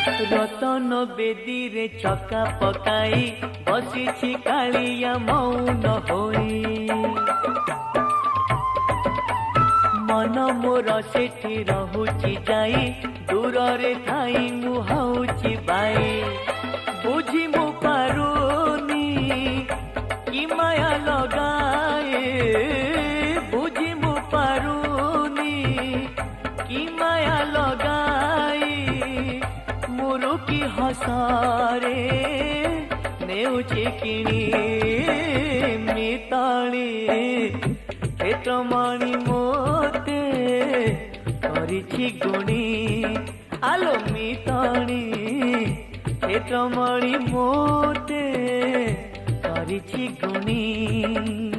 रतन बेदी रे चका पकाई बसी कालिया मौन होई मन मोर सेठी रहुची जाई दूर रे थाई मुहाउची बाई बुझी मु पारुनी कि माया लगाए बुझी मु पारुनी कि माया लगाई मुरु की हसारे नेउची किणी मिताली क्षेत्रमणि मोते करिछि गुणी आलो मिताली क्षेत्रमणि मोते करिछि गुणी।